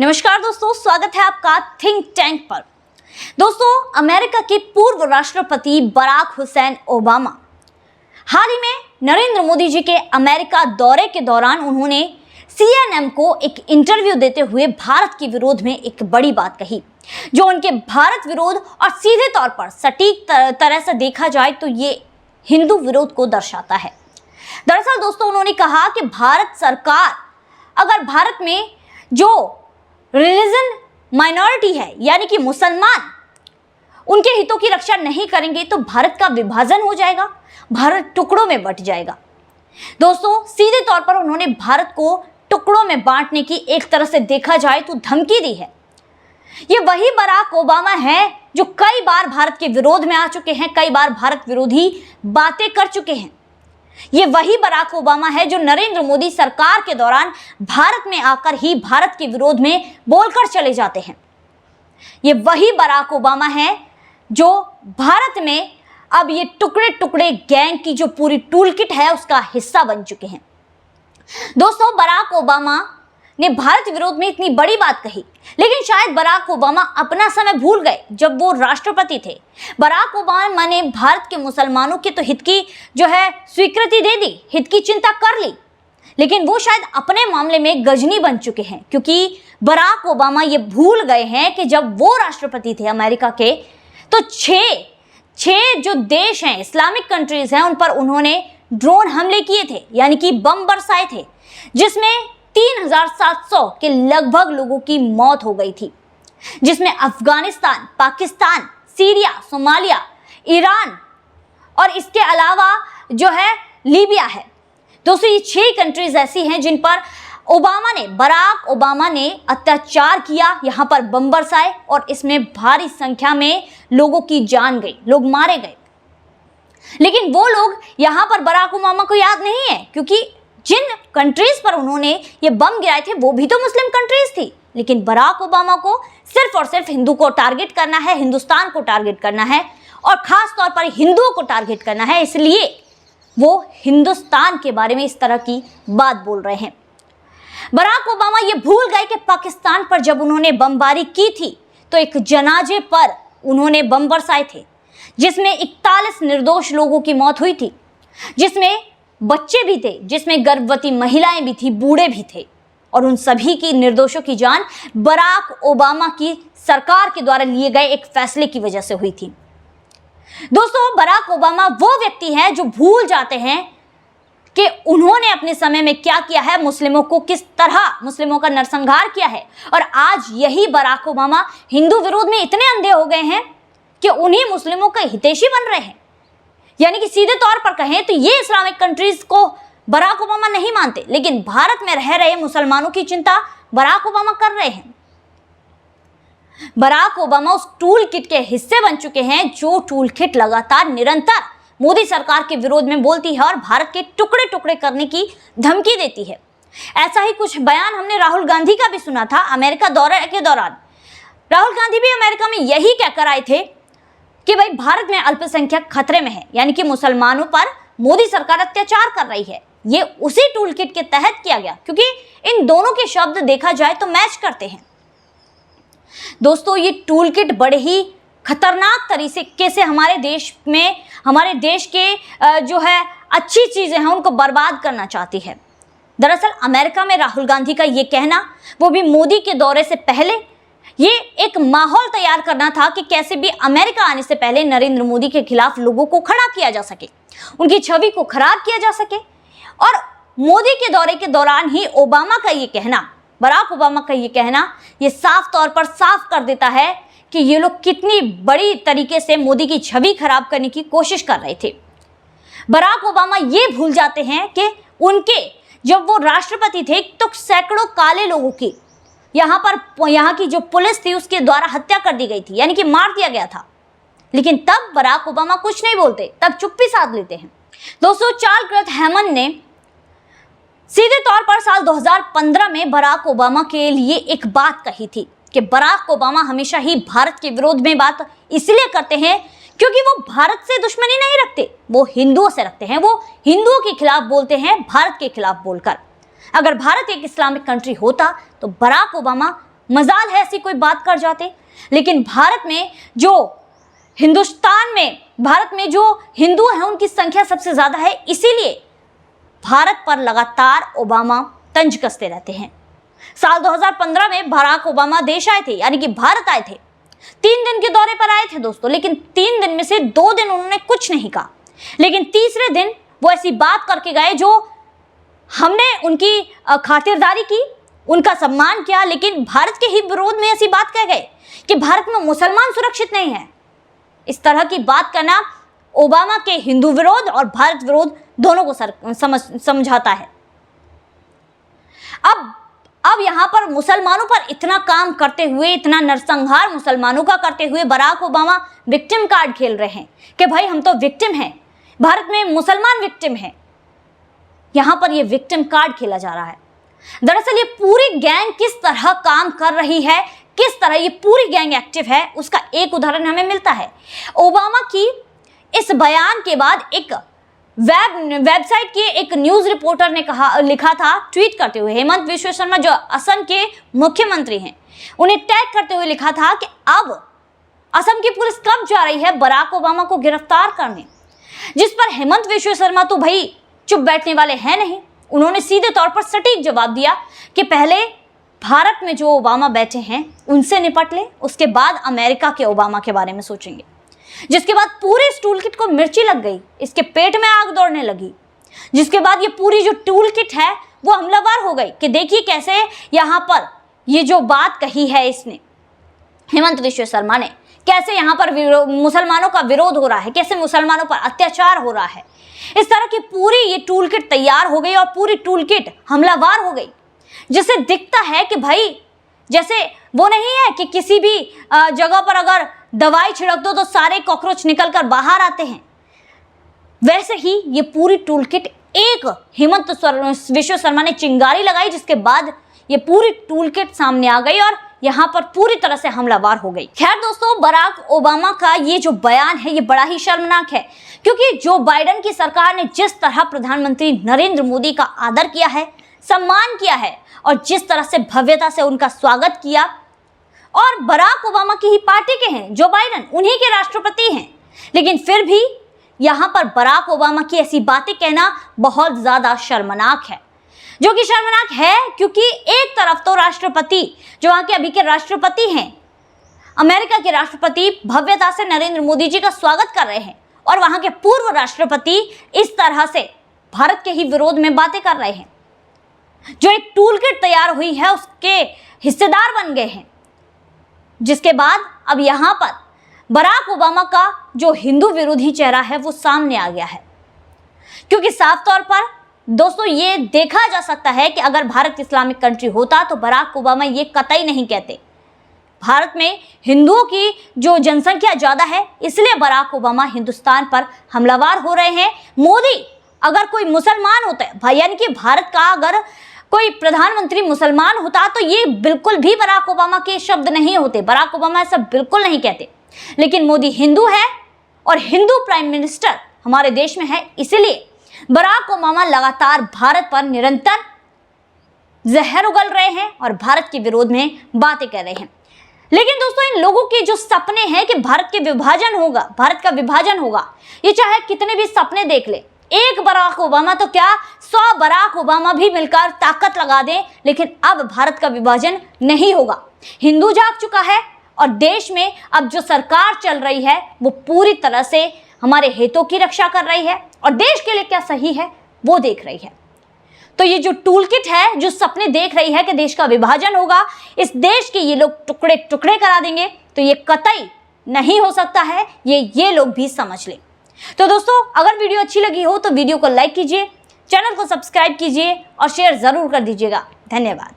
नमस्कार दोस्तों, स्वागत है आपका थिंक टैंक पर। दोस्तों, अमेरिका के पूर्व राष्ट्रपति बराक हुसैन ओबामा हाल ही में नरेंद्र मोदी जी के अमेरिका दौरे के दौरान उन्होंने CNN को एक इंटरव्यू देते हुए भारत के विरोध में एक बड़ी बात कही, जो उनके भारत विरोध और सीधे तौर पर सटीक तरह से देखा जाए तो ये हिंदू विरोध को दर्शाता है। दरअसल दोस्तों, उन्होंने कहा कि भारत सरकार अगर भारत में जो रिलीजन माइनॉरिटी है यानी कि मुसलमान, उनके हितों की रक्षा नहीं करेंगे तो भारत का विभाजन हो जाएगा, भारत टुकड़ों में बंट जाएगा। दोस्तों, सीधे तौर पर उन्होंने भारत को टुकड़ों में बांटने की एक तरह से देखा जाए तो धमकी दी है। ये वही बराक ओबामा है जो कई बार भारत के विरोध में आ चुके हैं, कई बार भारत विरोधी बातें कर चुके हैं। ये वही बराक ओबामा है जो नरेंद्र मोदी सरकार के दौरान भारत में आकर ही भारत के विरोध में बोलकर चले जाते हैं। ये वही बराक ओबामा है जो भारत में अब ये टुकड़े टुकड़े गैंग की जो पूरी टूलकिट है उसका हिस्सा बन चुके हैं। दोस्तों, बराक ओबामा ने भारत विरोध में इतनी बड़ी बात कही, लेकिन शायद बराक ओबामा अपना समय भूल गए जब वो राष्ट्रपति थे। बराक ओबामा ने भारत के मुसलमानों के तो हित की जो है स्वीकृति दे दी, हित की चिंता कर ली, लेकिन वो शायद अपने मामले में गजनी बन चुके हैं, क्योंकि बराक ओबामा ये भूल गए हैं कि जब वो राष्ट्रपति थे अमेरिका के तो छह जो देश हैं, इस्लामिक कंट्रीज हैं, उन पर उन्होंने ड्रोन हमले किए थे, यानी कि बम बरसाए थे, जिसमें 3700 के लगभग लोगों की मौत हो गई थी, जिसमें Afghanistan, Pakistan, Syria, Somalia, Iran और इसके अलावा जो है लीबिया है। दोस्तों, ये 6 कंट्रीज ऐसी हैं जिन पर बराक ओबामा ने अत्याचार किया, यहाँ पर बम बरसाए और इसमें भारी संख्या में लोगों की जान गई, लोग मारे गए। लेकिन वो लोग यहाँ पर बराक ओबामा को याद नहीं है, क्योंकि जिन कंट्रीज पर उन्होंने ये बम गिराए थे वो भी तो मुस्लिम कंट्रीज थी। लेकिन बराक ओबामा को सिर्फ और सिर्फ हिंदू को टारगेट करना है, हिंदुस्तान को टारगेट करना है और खास तौर पर हिंदुओं को टारगेट करना है, इसलिए वो हिंदुस्तान के बारे में इस तरह की बात बोल रहे हैं। बराक ओबामा ये भूल गए कि पाकिस्तान पर जब उन्होंने बमबारी की थी तो एक जनाजे पर उन्होंने बम बरसाए थे, जिसमें 41 निर्दोष लोगों की मौत हुई थी, जिसमें बच्चे भी थे, जिसमें गर्भवती महिलाएं भी थी, बूढ़े भी थे, और उन सभी की निर्दोषों की जान बराक ओबामा की सरकार के द्वारा लिए गए एक फैसले की वजह से हुई थी। दोस्तों, बराक ओबामा वो व्यक्ति हैं जो भूल जाते हैं कि उन्होंने अपने समय में क्या किया है, मुस्लिमों को किस तरह मुस्लिमों का नरसंहार किया है, और आज यही बराक ओबामा हिंदू विरोध में इतने अंधे हो गए हैं कि उन्हीं मुस्लिमों का हितैषी बन रहे हैं। यानी कि सीधे तौर पर कहें तो ये इस्लामिक कंट्रीज को बराक ओबामा नहीं मानते, लेकिन भारत में रह रहे मुसलमानों की चिंता बराक ओबामा कर रहे हैं। बराक ओबामा उस टूल किट के हिस्से बन चुके हैं जो टूल किट लगातार निरंतर मोदी सरकार के विरोध में बोलती है और भारत के टुकड़े टुकड़े करने की धमकी देती है। ऐसा ही कुछ बयान हमने राहुल गांधी का भी सुना था अमेरिका दौरे के दौरान। राहुल गांधी भी अमेरिका में यही कहकर आए थे कि भाई भारत में अल्पसंख्यक खतरे में है, यानी कि मुसलमानों पर मोदी सरकार अत्याचार कर रही है। ये उसी टूल किट के तहत किया गया, क्योंकि इन दोनों के शब्द देखा जाए तो मैच करते हैं। दोस्तों, ये टूल किट बड़े ही खतरनाक तरीके से हमारे देश में, हमारे देश के जो है अच्छी चीजें हैं उनको बर्बाद करना चाहती है। दरअसल अमेरिका में राहुल गांधी का ये कहना, वो भी मोदी के दौरे से पहले, ये एक माहौल तैयार करना था कि कैसे भी अमेरिका आने से पहले नरेंद्र मोदी के खिलाफ लोगों को खड़ा किया जा सके, उनकी छवि को खराब किया जा सके। और मोदी के दौरे के दौरान ही ओबामा का ये कहना, बराक ओबामा का ये कहना, ये साफ तौर पर साफ कर देता है कि ये लोग कितनी बड़ी तरीके से मोदी की छवि खराब करने की कोशिश कर रहे थे। बराक ओबामा ये भूल जाते हैं कि उनके जब वो राष्ट्रपति थे तो सैकड़ों काले लोगों की यहाँ की जो पुलिस थी उसके द्वारा हत्या कर दी गई थी, यानी कि मार दिया गया था। लेकिन तब बराक ओबामा कुछ नहीं बोलते, तब चुप्पी साध लेते हैं। दोस्तों, चार्ल्स ग्रैथहैमन ने सीधे तौर पर साल 2015 में बराक ओबामा के लिए एक बात कही थी कि बराक ओबामा हमेशा ही भारत के विरोध में बात इसलिए करते हैं क्योंकि वो भारत से दुश्मनी नहीं रखते, वो हिंदुओं से रखते हैं। वो हिंदुओं के खिलाफ बोलते हैं, भारत के खिलाफ बोलकर। अगर भारत एक इस्लामिक कंट्री होता तो बराक ओबामा मजाल है ऐसी कोई बात कर जाते, लेकिन भारत में जो हिंदू हैं उनकी संख्या सबसे ज्यादा है, इसीलिए भारत पर लगातार ओबामा तंज कसते रहते हैं। साल 2015 में बराक ओबामा देश आए थे, यानी कि भारत आए थे। 3 दिन के दौरे पर आए थे दोस्तों, लेकिन 3 दिन में से 2 दिन उन्होंने कुछ नहीं कहा, लेकिन तीसरे दिन वो ऐसी बात करके गए जो हमने उनकी खातिरदारी की, उनका सम्मान किया, लेकिन भारत के ही विरोध में ऐसी बात कह गए कि भारत में मुसलमान सुरक्षित नहीं है। इस तरह की बात करना ओबामा के हिंदू विरोध और भारत विरोध दोनों को समझाता है। अब यहां पर मुसलमानों पर इतना काम करते हुए, इतना नरसंहार मुसलमानों का करते हुए बराक ओबामा विक्टिम कार्ड खेल रहे हैं कि भाई हम तो विक्टिम हैं, भारत में मुसलमान विक्टिम हैं। यहां पर ये विक्टिम कार्ड खेला जा रहा है। दरअसल ये पूरी गैंग किस तरह काम कर रही है, किस तरह ये पूरी गैंग एक्टिव है, उसका एक उदाहरण हमें मिलता है। ओबामा की इस बयान के बाद एक वेबसाइट के एक न्यूज रिपोर्टर ने लिखा था, ट्वीट करते हुए, हेमंत विश्व शर्मा जो असम के मुख्यमंत्री हैं, उन्हें टैग करते हुए लिखा था कि अब असम की पुलिस कब जा रही है बराक ओबामा को गिरफ्तार करने। जिस पर हेमंत विश्व शर्मा तो भाई चुप बैठने वाले हैं नहीं, उन्होंने सीधे तौर पर सटीक जवाब दिया कि पहले भारत में जो ओबामा बैठे हैं उनसे निपट लें, उसके बाद अमेरिका के ओबामा के बारे में सोचेंगे। जिसके बाद पूरे इस टूल किट को मिर्ची लग गई, इसके पेट में आग दौड़ने लगी। जिसके बाद ये पूरी जो टूल किट है वो हमलावर हो गई कि देखिए कैसे यहाँ पर ये जो बात कही है इसने, हेमंत विश्व शर्मा ने, कैसे यहाँ पर मुसलमानों का विरोध हो रहा है, कैसे मुसलमानों पर अत्याचार हो रहा है। इस तरह की पूरी ये टूल किट तैयार हो गई और पूरी टूल किट हमलावर हो गई, जिससे दिखता है कि भाई जैसे वो नहीं है कि किसी भी जगह पर अगर दवाई छिड़क दो तो सारे कॉकरोच निकलकर बाहर आते हैं, वैसे ही ये पूरी टूल किट एक हेमंत विश्व शर्मा ने चिंगारी लगाई, जिसके बाद ये पूरी टूल किट सामने आ गई और यहाँ पर पूरी तरह से हमलावर हो गई। खैर दोस्तों, बराक ओबामा का ये जो बयान है ये बड़ा ही शर्मनाक है, क्योंकि जो बाइडेन की सरकार ने जिस तरह प्रधानमंत्री नरेंद्र मोदी का आदर किया है, सम्मान किया है और जिस तरह से भव्यता से उनका स्वागत किया, और बराक ओबामा की ही पार्टी के हैं जो बाइडेन, उन्हीं के राष्ट्रपति हैं, लेकिन फिर भी यहाँ पर बराक ओबामा की ऐसी बातें कहना बहुत ज्यादा शर्मनाक है। जो कि शर्मनाक है क्योंकि एक तरफ तो राष्ट्रपति, जो वहाँ के अभी के राष्ट्रपति हैं, अमेरिका के राष्ट्रपति भव्यता से नरेंद्र मोदी जी का स्वागत कर रहे हैं, और वहाँ के पूर्व राष्ट्रपति इस तरह से भारत के ही विरोध में बातें कर रहे हैं। जो एक टूल किट तैयार हुई है उसके हिस्सेदार बन गए हैं। जिसके बाद अब यहाँ पर बराक ओबामा का जो हिंदू विरोधी चेहरा है वो सामने आ गया है, क्योंकि साफ तौर पर दोस्तों ये देखा जा सकता है कि अगर भारत इस्लामिक कंट्री होता तो बराक ओबामा ये कतई नहीं कहते। भारत में हिंदुओं की जो जनसंख्या ज़्यादा है, इसलिए बराक ओबामा हिंदुस्तान पर हमलावर हो रहे हैं। मोदी अगर कोई मुसलमान होता है भाई, यानी कि भारत का अगर कोई प्रधानमंत्री मुसलमान होता तो ये बिल्कुल भी बराक ओबामा के शब्द नहीं होते, बराक ओबामा ऐसा बिल्कुल नहीं कहते। लेकिन मोदी हिंदू है और हिंदू प्राइम मिनिस्टर हमारे देश में है, इसलिए बराक ओबामा लगातार भारत पर निरंतर जहर उगल रहे हैं और भारत के विरोध में बातें कर रहे हैं। लेकिन दोस्तों, इन लोगों के जो सपने हैं कि भारत के विभाजन होगा, भारत का विभाजन होगा, ये चाहे कितने भी सपने देख ले, एक बराक ओबामा तो क्या 100 बराक ओबामा भी मिलकर ताकत लगा दें, लेकिन अब भारत का विभाजन नहीं होगा। हिंदू जाग चुका है और देश में अब जो सरकार चल रही है वो पूरी तरह से हमारे हितों की रक्षा कर रही है और देश के लिए क्या सही है वो देख रही है। तो ये जो टूल किट है, जो सपने देख रही है कि देश का विभाजन होगा, इस देश के ये लोग टुकड़े टुकड़े करा देंगे, तो ये कतई नहीं हो सकता है, ये लोग भी समझ लें। तो दोस्तों, अगर वीडियो अच्छी लगी हो तो वीडियो को लाइक कीजिए, चैनल को सब्सक्राइब कीजिए और शेयर जरूर कर दीजिएगा। धन्यवाद।